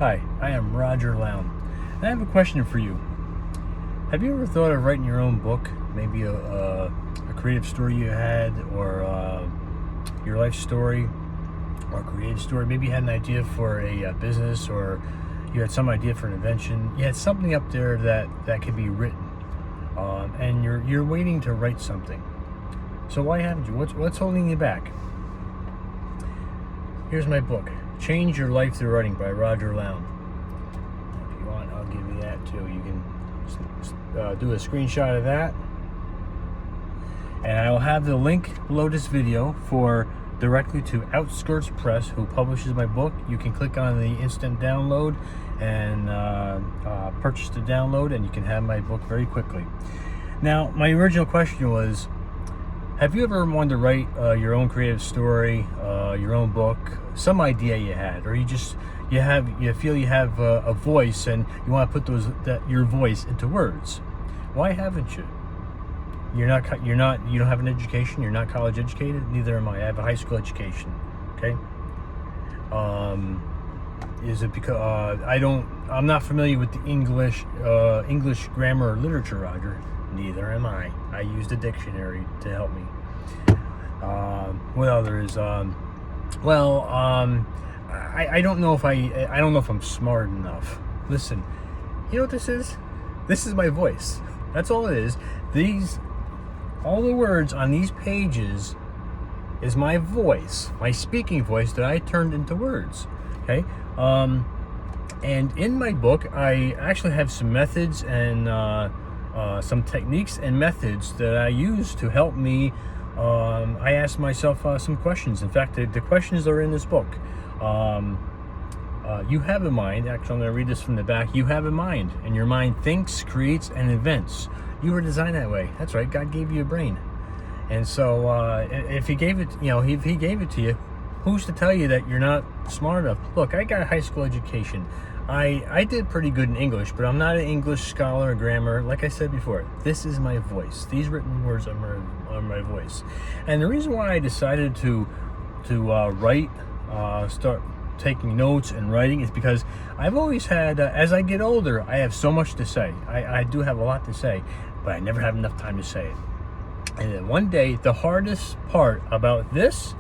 Hi, I am Roger Lown, and I have a question for you. Have you ever thought of writing your own book? Maybe a creative story you had, or your life story, or a creative story. Maybe you had an idea for a business, or you had some idea for an invention. You had something up there that could be written, and you're waiting to write something. So why haven't you? What's holding you back? Here's my book, Change Your Life Through Writing by Roger Lown. If you want, I'll give you that too. You can do a screenshot of that. And I will have the link below this video for directly to Outskirts Press, who publishes my book. You can click on the instant download and purchase the download, and you can have my book very quickly. Now, my original question was, have you ever wanted to write your own creative story, your own book, some idea you had, or you feel you have a voice and you want to put your voice into words? Why haven't you? You don't have an education. You're not college educated. Neither am I. I have a high school education. Okay. Is it because I'm not familiar with the English grammar or literature, Roger? Neither am I. I used a dictionary to help me. What other is I don't know if I don't know if I'm smart enough. Listen, you know what this is? This is my voice. That's all it is. All the words on these pages is my voice, my speaking voice that I turned into words. Okay. And in my book, I actually have some methods and some techniques and methods that I use to help me. I asked myself some questions. In fact, the questions are in this book. You have a mind. Actually, I'm going to read this from the back. You have a mind, and your mind thinks, creates, and invents. You were designed that way. That's right. God gave you a brain, and so if He gave it, if He gave it to you, who's to tell you that you're not smart enough? Look, I got a high school education. I did pretty good in English, but I'm not an English scholar or grammar. Like I said before, this is my voice. These written words are my voice. And the reason why I decided to write, start taking notes and writing, is because I've always had, as I get older, I have so much to say. I do have a lot to say, but I never have enough time to say it. And then one day, the hardest part about this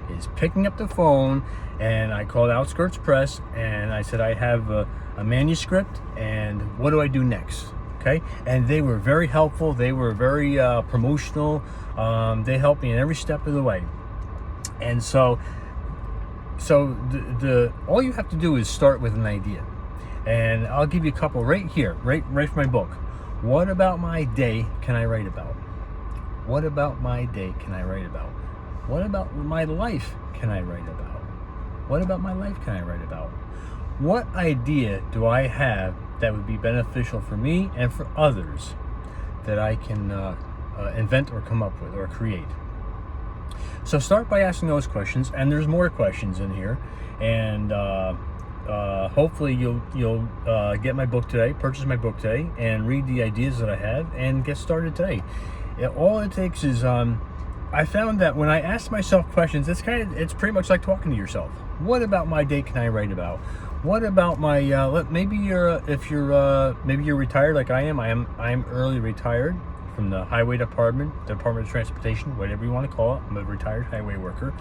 is picking up the phone, and I called Outskirts Press, and I said, I have a manuscript, and what do I do next? Okay, and they were very helpful. They were very promotional. They helped me in every step of the way. And so the all you have to do is start with an idea, and I'll give you a couple right here, right from my book. What about my day can I write about? What about my day can I write about? What about my life can I write about? What about my life can I write about? What idea do I have that would be beneficial for me and for others that I can invent or come up with or create? So start by asking those questions, and there's more questions in here. And hopefully you'll get my book today, purchase my book today, and read the ideas that I have and get started today. All it takes is I found that when I ask myself questions, it's pretty much like talking to yourself. What about my day can I write about? What about my maybe you're retired like I am. I'm early retired from the highway department, Department of Transportation, whatever you want to call it. I'm a retired highway worker,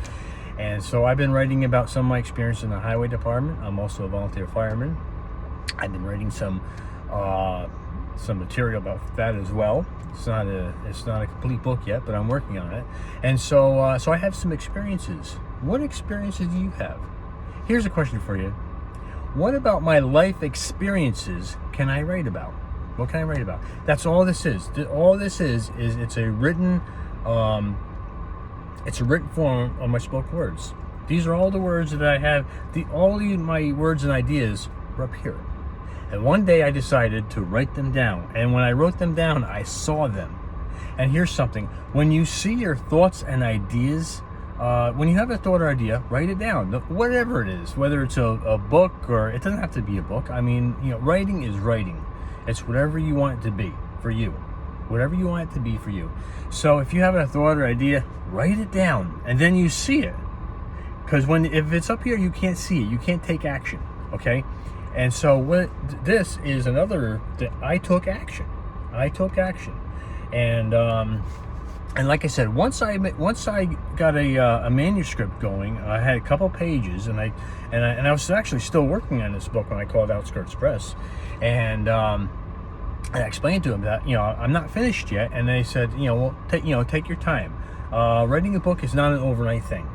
and so I've been writing about some of my experience in the highway department. I'm also a volunteer fireman. I've been writing some material about that as well. It's not a complete book yet, but I'm working on it. And so I have some experiences. What experiences do you have? Here's a question for you. What about my life experiences can I write about? What can I write about? That's all this is. All this is it's a written form of my spoken words. These are all the words that I have. All my words and ideas are up here. And one day I decided to write them down. And when I wrote them down, I saw them. And here's something. When you see your thoughts and ideas, when you have a thought or idea, write it down. Whatever it is, whether it's a book, or it doesn't have to be a book. I mean, writing is writing. It's whatever you want it to be for you. Whatever you want it to be for you. So if you have a thought or idea, write it down. And then you see it. Because if it's up here, you can't see it. You can't take action. Okay? And so what this is another that I took action. And like I said, once I got a manuscript going, I had a couple pages, and I was actually still working on this book when I called Outskirts Press, and I explained to them that I'm not finished yet, and they said well take your time. Writing a book is not an overnight thing,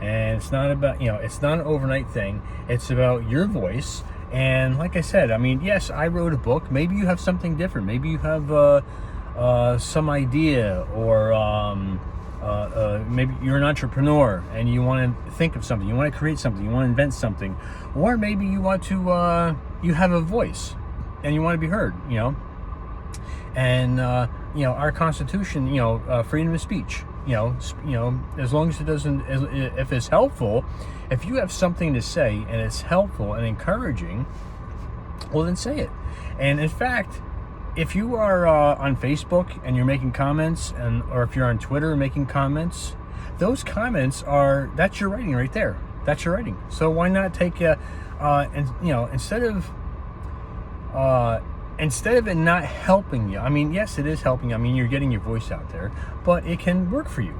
and it's not about it's not an overnight thing. It's about your voice. And like I said, I mean, yes, I wrote a book. Maybe you have something different. Maybe you have some idea, or maybe you're an entrepreneur and you want to think of something, you want to create something, you want to invent something, or maybe you want to you have a voice and you want to be heard, and our Constitution, freedom of speech, as long as it doesn't, if it's helpful, if you have something to say and it's helpful and encouraging, well, then say it. And in fact, if you are on Facebook and you're making comments, or if you're on Twitter making comments, those comments that's your writing right there. That's your writing. So why not take instead of it not helping you, I mean, yes, it is helping you. I mean, you're getting your voice out there, but it can work for you.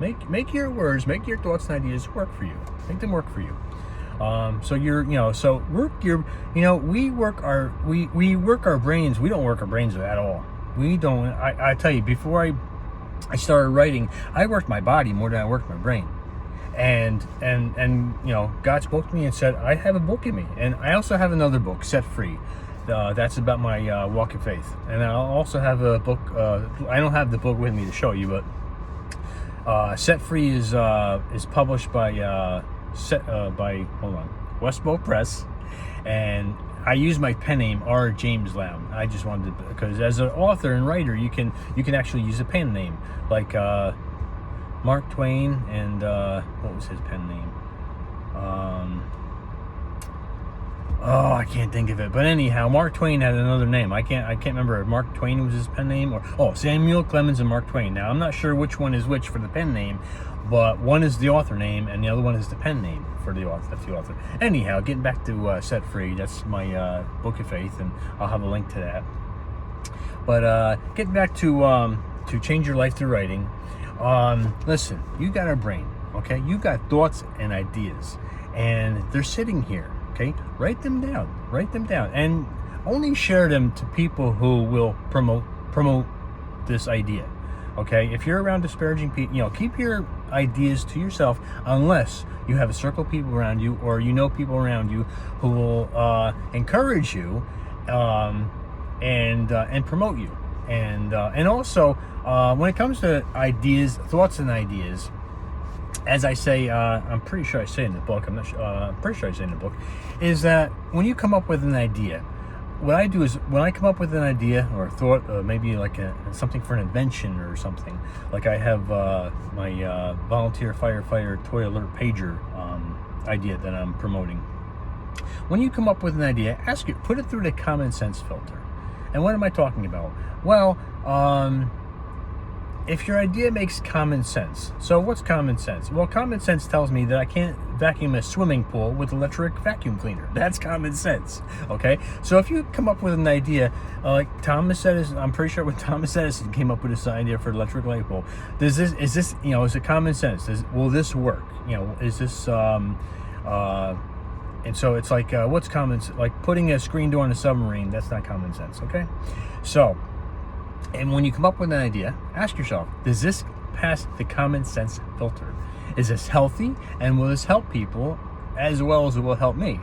Make your words, make your thoughts and ideas work for you. Make them work for you. So we work our brains. We don't work our brains at all. We don't. I tell you, before I started writing, I worked my body more than I worked my brain. And God spoke to me and said, I have a book in me, and I also have another book, Set Free. That's about my walk of faith. And I'll also have a book. I don't have the book with me to show you, but Set Free is published by Westbow Press, and I use my pen name R. James Lown. I just wanted to, because as an author and writer, you can actually use a pen name like Mark Twain, and what was his pen name? I can't think of it. But anyhow, Mark Twain had another name. I can't remember if Mark Twain was his pen name, or Samuel Clemens and Mark Twain. Now I'm not sure which one is which for the pen name, but one is the author name and the other one is the pen name for the author. That's the author. Anyhow, getting back to Set Free, that's my book of faith, and I'll have a link to that. But getting back to change your life through writing. Listen, you got a brain, okay? You got thoughts and ideas, and they're sitting here. Okay, write them down, and only share them to people who will promote this idea. Okay, if you're around disparaging people, keep your ideas to yourself, unless you have a circle of people around you, or people around you who will encourage you and promote you. And also, when it comes to ideas, thoughts and ideas, as I say, I'm pretty sure I say in the book, I'm pretty sure I say in the book, is that when you come up with an idea, what I do is, when I come up with an idea or a thought, maybe like something for an invention or something, like I have my volunteer firefighter toy alert pager idea that I'm promoting. When you come up with an idea, put it through the common sense filter. And what am I talking about? Well, if your idea makes common sense. So what's common sense? Well, common sense tells me that I can't vacuum a swimming pool with electric vacuum cleaner. That's common sense, okay? So if you come up with an idea, like Thomas Edison, I'm pretty sure when Thomas Edison came up with this idea for electric light bulb, is it common sense? Will this work? Is this, and so it's like, what's common sense? Like putting a screen door on a submarine, that's not common sense, okay? So, and when you come up with an idea, ask yourself, does this pass the common sense filter? Is this healthy, and will this help people as well as it will help me?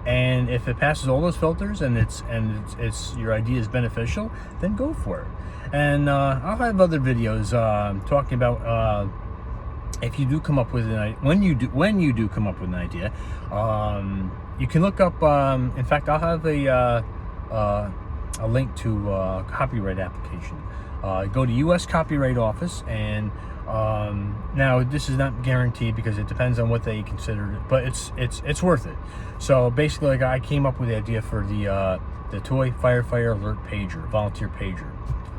And if it passes all those filters and it's your idea is beneficial, then go for it. And I'll have other videos talking about if you do come up with an idea, when you do come up with an idea, you can look up. In fact, I'll have a link to a copyright application. Go to U.S. Copyright Office, and now this is not guaranteed because it depends on what they consider it, but it's worth it. So basically, like, I came up with the idea for the toy firefighter alert pager, volunteer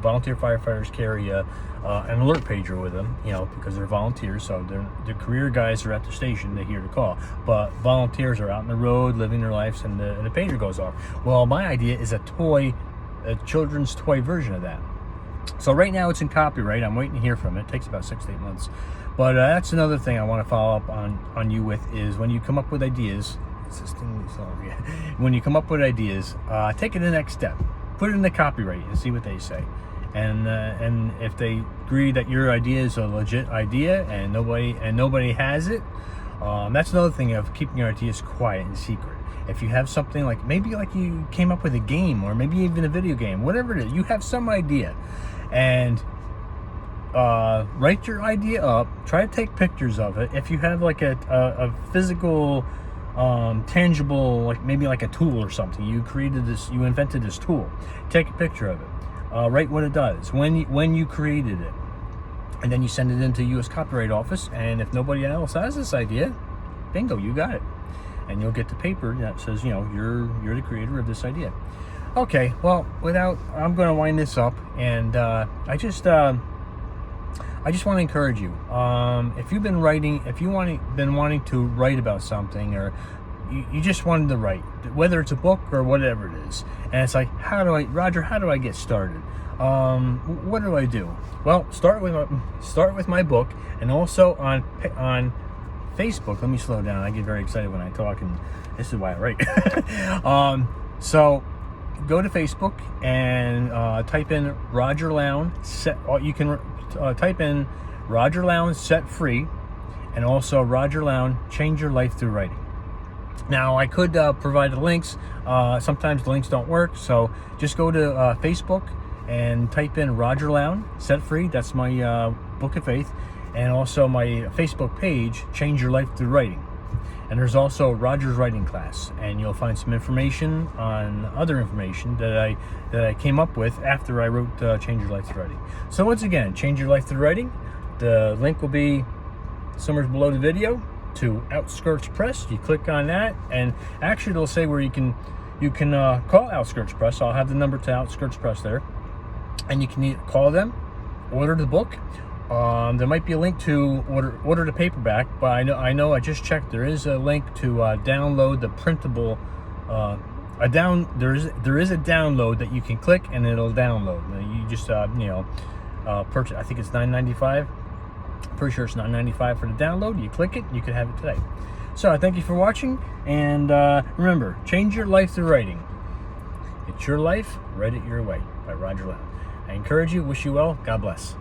volunteer firefighters carry an alert pager with them, because they're volunteers. So the career guys are at the station, they hear the call, but volunteers are out on the road living their lives, and the pager goes off. Well, my idea is a children's toy version of that. So right now it's in copyright. I'm waiting to hear from it. It takes about 6 to 8 months. But that's another thing I want to follow up on you with, is when you come up with ideas, when you come up with ideas, take it the next step. Put it in the copyright and see what they say. And if they agree that your idea is a legit idea and nobody has it, that's another thing of keeping your ideas quiet and secret. If you have something maybe you came up with a game, or maybe even a video game, whatever it is, you have some idea, and write your idea up. Try to take pictures of it. If you have a physical, tangible, maybe a tool or something, you invented this tool. Take a picture of it. Write what it does, when you created it, and then you send it into U.S. Copyright Office. And if nobody else has this idea, bingo, you got it. And you'll get the paper that says, you're the creator of this idea. Okay, well, I'm going to wind this up, and I just want to encourage you. If you've been wanting to write about something, or you just wanted to write, whether it's a book or whatever it is, and it's how do I get started? What do I do? Well, start with my book, and also on Facebook. Let me slow down. I get very excited when I talk, and this is why I write. So go to Facebook and type in Roger Lown. You can type in Roger Lown Set Free, and also Roger Lown Change Your Life Through Writing. Now, I could provide the links. Sometimes the links don't work, so just go to Facebook and type in Roger Lown Set Free. That's my book of faith. And also my Facebook page, Change Your Life Through Writing. And there's also Roger's writing class, and you'll find some information on other information that I came up with after I wrote Change Your Life Through Writing. So once again, Change Your Life Through Writing. The link will be somewhere below the video to Outskirts Press. You click on that, and actually it'll say where you can call Outskirts Press. I'll have the number to Outskirts Press there, and you can call them, order the book. There might be a link to order the paperback, but I know I just checked. There is a link to download the printable. There is a download that you can click, and it'll download. You just purchase. I think it's $9.95. Pretty sure it's $9.95 for the download. You click it, you can have it today. So I thank you for watching, and remember, change your life through writing. It's your life, write it your way, by Roger Lown. I encourage you, wish you well, God bless.